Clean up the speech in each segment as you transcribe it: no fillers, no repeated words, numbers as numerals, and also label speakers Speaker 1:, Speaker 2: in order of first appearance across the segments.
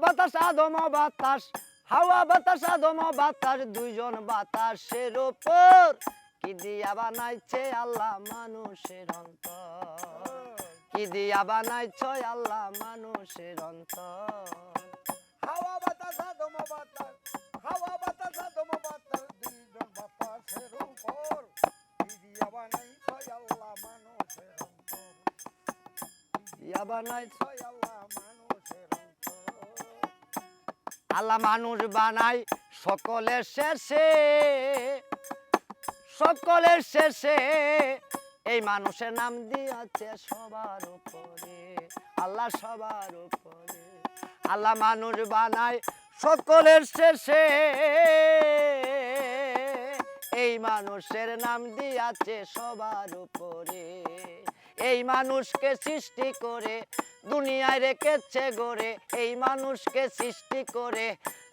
Speaker 1: বাতাস আদম বাতাস, হাওয়া বাতাস আদম বাতাস, দুইজন বাতাসের উপর কি দিয়া বানাইছে আল্লাহ মানুষের অন্তর, কি দিয়া বানাইছে আল্লাহ মানুষের অন্তর।
Speaker 2: হাওয়া বাতাস আদম বাতাস, হাওয়া বাতাস আদম বাতাস, দুইজন বাতাসের উপর কি দিয়া বানাইছে আল্লাহ মানুষের অন্তর,
Speaker 1: দিয়া বানাইছে
Speaker 2: আল্লাহ মানুষের অন্তর।
Speaker 1: আল্লাহ মানুষ বানাই সকলের শেষে, সকলের শেষে এই মানুষের নাম দিয়েছে সবার উপরে, আল্লাহ সবার উপরে। আল্লাহ মানুষ বানাই সকলের শেষে এই মানুষের নাম দিয়েছে সবার উপরে। এই মানুষকে সৃষ্টি করে দুনিয়ায় রেখেছে গড়ে, এই মানুষকে সৃষ্টি করে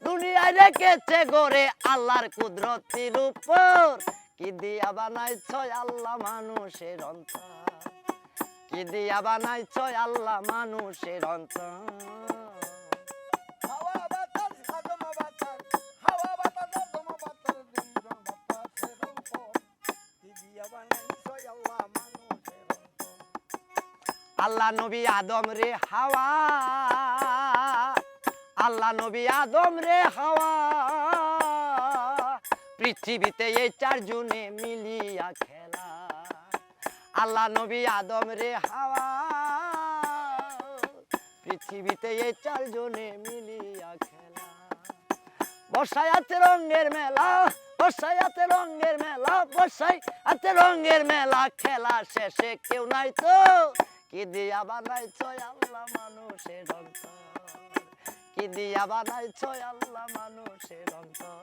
Speaker 1: দুনিয়ায় রেখেছে গড়ে আল্লাহর কুদরতির উপর কি দিয়া বানাইছ আল্লাহ মানুষের অন্তর, কি দিয়া বানাইছ আল্লাহ মানুষের অন্তর।
Speaker 2: হাওয়া বাতাস আদম বাতাস, হাওয়া বাতাস আদম বাতাস, দুইজন বাতাসের উপর কি দিয়া বানাইছে আল্লাহ মানুষের অন্তর।
Speaker 1: আল্লাহ নবী আদম রে হাওয়া, আল্লাহ নবী আদম রে হাওয়া, পৃথিবীতে এই চারজনে মিলিয়া খেলা। আল্লাহ নবী আদম রে হাওয়া, পৃথিবীতে এই চারজনে মিলিয়া খেলা। বর্ষায় আছে রঙের মেলা, বর্ষায় আছে রঙের মেলা, বর্ষায় আছে রঙের মেলা, খেলা শেষে কেউ নাই তো কি দিয়া বানাইছ আল্লাহ মানুষের অন্তর, কি দিয়া বানাইছ আল্লাহ মানুষের অন্তর।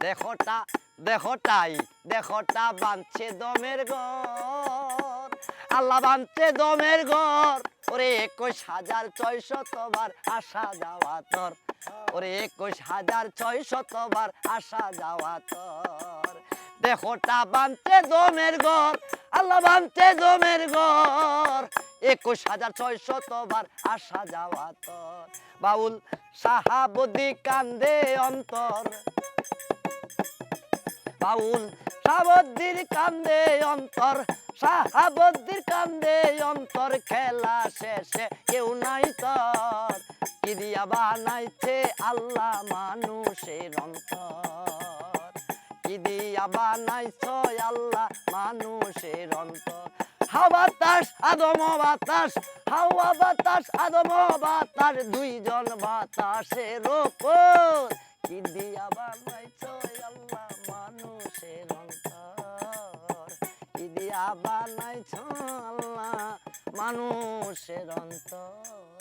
Speaker 1: দেখোটা দেখোটাই দেখোটা বাঁধছে দমের ঘর, আল্লাহ বাঁধছে দমের ঘর, ওরে 21,600 বার আসা যাওয়া তোর, ওরে 21,600 বার আসা যাওয়া তোর। দেখোটা বাঁধছে দমের ঘর, আল্লাহ বাঁধছে দমের ঘর, 21,600 বার আসা যাওয়া তোর। বাউল সাহাবদি কান্দে অন্তর, বাউল সাহাবদ্দির কান্দে অন্তর, সাহাবদ্দির কান্দে অন্তর, খেলা শেষে কেউ নাই তোর কি দিয়া বানাইছে আল্লাহ মানুষের অন্তর, কি দিয়া বানাইছ আল্লাহ মানুষের অন্তর। হাওয়া বাতাস আদম বাতাস, হাওয়া বাতাস আদম বাতাস, দুইজন বাতাসের উপর কি দিয়া বানাইছ আল্লাহ মানুষের অন্তর, কি দিয়া বানাইছ আল্লাহ মানুষের অন্তর।